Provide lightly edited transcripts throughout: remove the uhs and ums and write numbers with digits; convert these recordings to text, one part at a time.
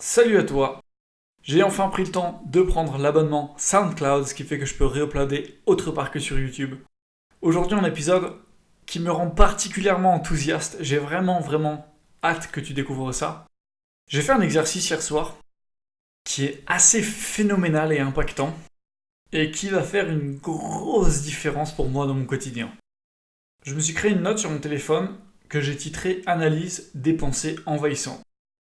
Salut à toi. J'ai enfin pris le temps de prendre l'abonnement SoundCloud, ce qui fait que je peux réuploader autre part que sur YouTube. Aujourd'hui, un épisode qui me rend particulièrement enthousiaste. J'ai vraiment hâte que tu découvres ça. J'ai fait un exercice hier soir qui est assez phénoménal et impactant et qui va faire une grosse différence pour moi dans mon quotidien. Je me suis créé une note sur mon téléphone que j'ai titrée Analyse des pensées envahissantes.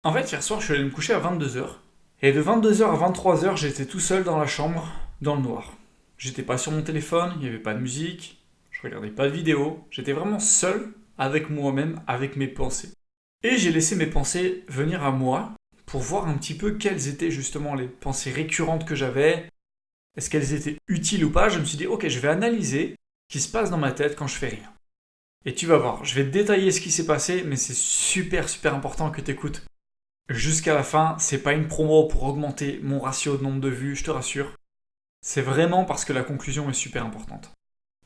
En fait, hier soir, je suis allé me coucher à 22h. Et de 22h à 23h, j'étais tout seul dans la chambre, dans le noir. J'étais pas sur mon téléphone, il n'y avait pas de musique, je regardais pas de vidéo, j'étais vraiment seul avec moi-même, avec mes pensées. Et j'ai laissé mes pensées venir à moi pour voir un petit peu quelles étaient justement les pensées récurrentes que j'avais, est-ce qu'elles étaient utiles ou pas. Je me suis dit, ok, je vais analyser ce qui se passe dans ma tête quand je fais rien. Et tu vas voir, je vais te détailler ce qui s'est passé, mais c'est super important que tu écoutes jusqu'à la fin. C'est pas une promo pour augmenter mon ratio de nombre de vues, je te rassure. C'est vraiment parce que la conclusion est super importante.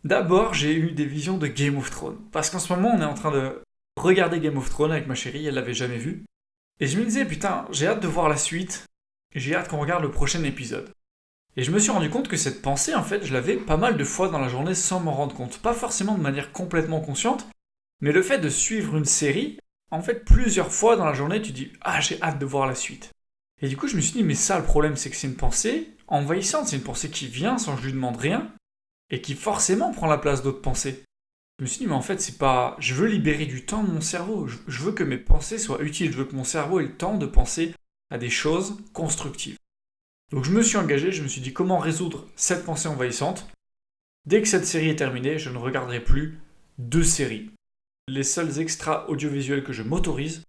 D'abord, j'ai eu des visions de Game of Thrones. Parce qu'en ce moment, on est en train de regarder Game of Thrones avec ma chérie, elle l'avait jamais vu. Et je me disais, putain, j'ai hâte de voir la suite, j'ai hâte qu'on regarde le prochain épisode. Et je me suis rendu compte que cette pensée, en fait, je l'avais pas mal de fois dans la journée sans m'en rendre compte. Pas forcément de manière complètement consciente, mais le fait de suivre une série, en fait, plusieurs fois dans la journée, tu dis « Ah, j'ai hâte de voir la suite ». Et du coup, je me suis dit « Mais ça, le problème, c'est que c'est une pensée envahissante, c'est une pensée qui vient sans que je lui demande rien, et qui forcément prend la place d'autres pensées. » Je me suis dit « Mais en fait, c'est pas... Je veux libérer du temps de mon cerveau, je veux que mes pensées soient utiles, je veux que mon cerveau ait le temps de penser à des choses constructives. » Donc je me suis engagé, je me suis dit « Comment résoudre cette pensée envahissante ?» Dès que cette série est terminée, je ne regarderai plus de séries. Les seuls extras audiovisuels que je m'autorise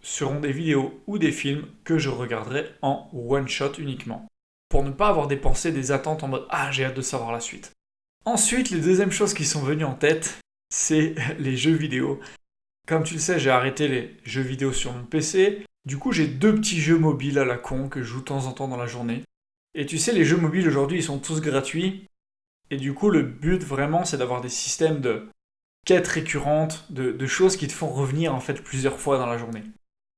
seront des vidéos ou des films que je regarderai en one shot uniquement, pour ne pas avoir des pensées, des attentes en mode ah, j'ai hâte de savoir la suite. Ensuite, les deuxièmes choses qui sont venues en tête, c'est les jeux vidéo. Comme tu le sais, j'ai arrêté les jeux vidéo sur mon PC. Du coup, j'ai deux petits jeux mobiles à la con que je joue de temps en temps dans la journée. Et tu sais, les jeux mobiles aujourd'hui, ils sont tous gratuits. Et du coup, le but vraiment, c'est d'avoir des systèmes de quêtes récurrentes, de choses qui te font revenir en fait plusieurs fois dans la journée.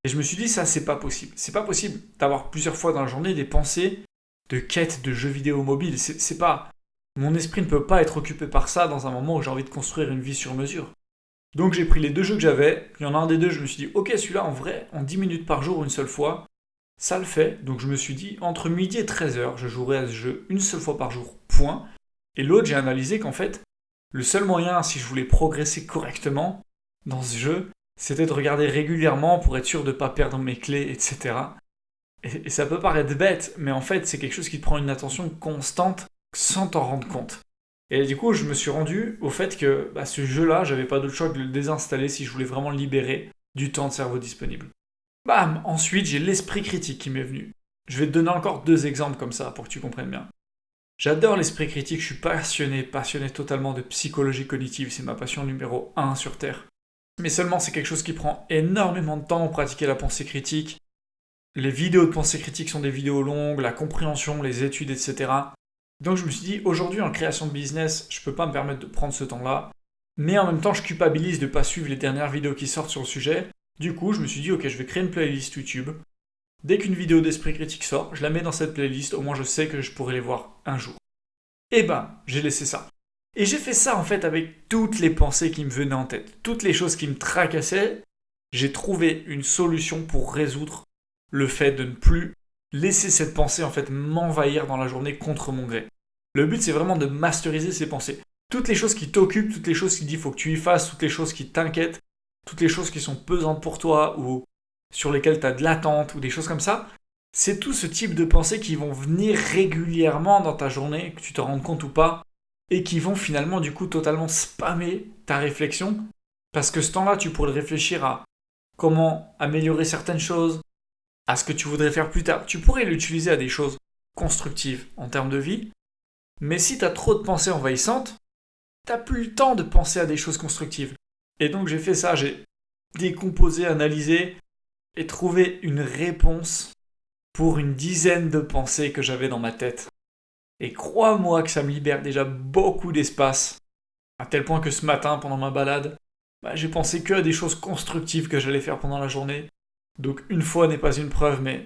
Et je me suis dit, ça, c'est pas possible. C'est pas possible d'avoir plusieurs fois dans la journée des pensées de quêtes de jeux vidéo mobiles. C'est pas... Mon esprit ne peut pas être occupé par ça dans un moment où j'ai envie de construire une vie sur mesure. Donc j'ai pris les deux jeux que j'avais. Il y en a un des deux, je me suis dit, ok, celui-là, en vrai, en 10 minutes par jour, une seule fois, ça le fait. Donc je me suis dit, entre midi et 13h, je jouerai à ce jeu une seule fois par jour, point. Et l'autre, j'ai analysé qu'en fait, le seul moyen, si je voulais progresser correctement dans ce jeu, c'était de regarder régulièrement pour être sûr de ne pas perdre mes clés, etc. Et ça peut paraître bête, mais en fait, c'est quelque chose qui te prend une attention constante sans t'en rendre compte. Et du coup, je me suis rendu au fait que ce jeu-là, j'avais pas d'autre choix que de le désinstaller si je voulais vraiment libérer du temps de cerveau disponible. Bam! Ensuite, j'ai l'esprit critique qui m'est venu. Je vais te donner encore deux exemples comme ça pour que tu comprennes bien. J'adore l'esprit critique, je suis passionné totalement de psychologie cognitive, c'est ma passion numéro 1 sur Terre. Mais seulement c'est quelque chose qui prend énormément de temps pour pratiquer la pensée critique. Les vidéos de pensée critique sont des vidéos longues, la compréhension, les études, etc. Donc je me suis dit, aujourd'hui en création de business, je peux pas me permettre de prendre ce temps-là, mais en même temps je culpabilise de pas suivre les dernières vidéos qui sortent sur le sujet. Du coup, je me suis dit, ok, je vais créer une playlist YouTube. Dès qu'une vidéo d'esprit critique sort, je la mets dans cette playlist, au moins je sais que je pourrai les voir un jour. Et j'ai laissé ça. Et j'ai fait ça en fait avec toutes les pensées qui me venaient en tête, toutes les choses qui me tracassaient. J'ai trouvé une solution pour résoudre le fait de ne plus laisser cette pensée en fait m'envahir dans la journée contre mon gré. Le but c'est vraiment de masteriser ces pensées. Toutes les choses qui t'occupent, toutes les choses qui disent faut que tu y fasses, toutes les choses qui t'inquiètent, toutes les choses qui sont pesantes pour toi ou sur lesquelles tu as de l'attente ou des choses comme ça, c'est tout ce type de pensées qui vont venir régulièrement dans ta journée, que tu te rendes compte ou pas, et qui vont finalement du coup totalement spammer ta réflexion, parce que ce temps-là, tu pourrais réfléchir à comment améliorer certaines choses, à ce que tu voudrais faire plus tard. Tu pourrais l'utiliser à des choses constructives en termes de vie, mais si tu as trop de pensées envahissantes, t'as plus le temps de penser à des choses constructives. Et donc j'ai fait ça, j'ai décomposé, analysé, et trouvé une réponse pour une dizaine de pensées que j'avais dans ma tête. Et crois-moi que ça me libère déjà beaucoup d'espace, à tel point que ce matin, pendant ma balade, j'ai pensé que à des choses constructives que j'allais faire pendant la journée. Donc une fois n'est pas une preuve, mais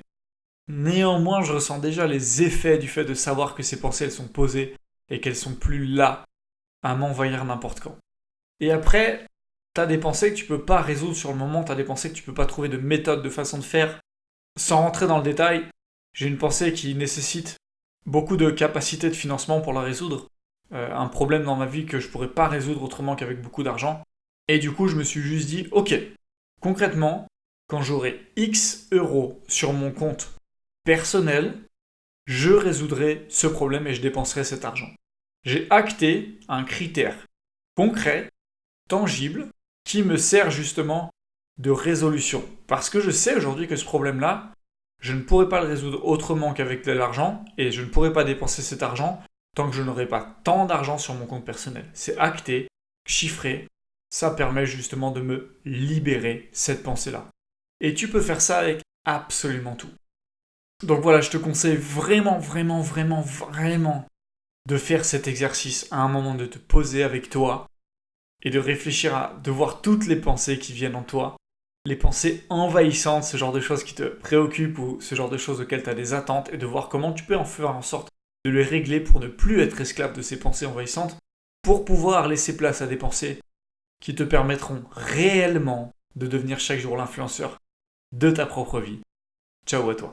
Néanmoins, je ressens déjà les effets du fait de savoir que ces pensées, elles sont posées et qu'elles sont plus là à m'envahir n'importe quand. Et après, t'as des pensées que tu peux pas résoudre sur le moment, t'as des pensées que tu peux pas trouver de méthode, de façon de faire. Sans rentrer dans le détail, j'ai une pensée qui nécessite beaucoup de capacité de financement pour la résoudre. Un problème dans ma vie que je pourrais pas résoudre autrement qu'avec beaucoup d'argent. Et du coup, je me suis juste dit, ok, concrètement, quand j'aurai X euros sur mon compte personnel, je résoudrai ce problème et je dépenserai cet argent. J'ai acté un critère concret, tangible, qui me sert justement de résolution. Parce que je sais aujourd'hui que ce problème-là, je ne pourrai pas le résoudre autrement qu'avec de l'argent, et je ne pourrai pas dépenser cet argent tant que je n'aurai pas tant d'argent sur mon compte personnel. C'est acté, chiffré, ça permet justement de me libérer cette pensée-là. Et tu peux faire ça avec absolument tout. Donc voilà, je te conseille vraiment de faire cet exercice à un moment, de te poser avec toi et de réfléchir de voir toutes les pensées qui viennent en toi, les pensées envahissantes, ce genre de choses qui te préoccupent ou ce genre de choses auxquelles tu as des attentes et de voir comment tu peux en faire en sorte de les régler pour ne plus être esclave de ces pensées envahissantes, pour pouvoir laisser place à des pensées qui te permettront réellement de devenir chaque jour l'influenceur de ta propre vie. Ciao à toi.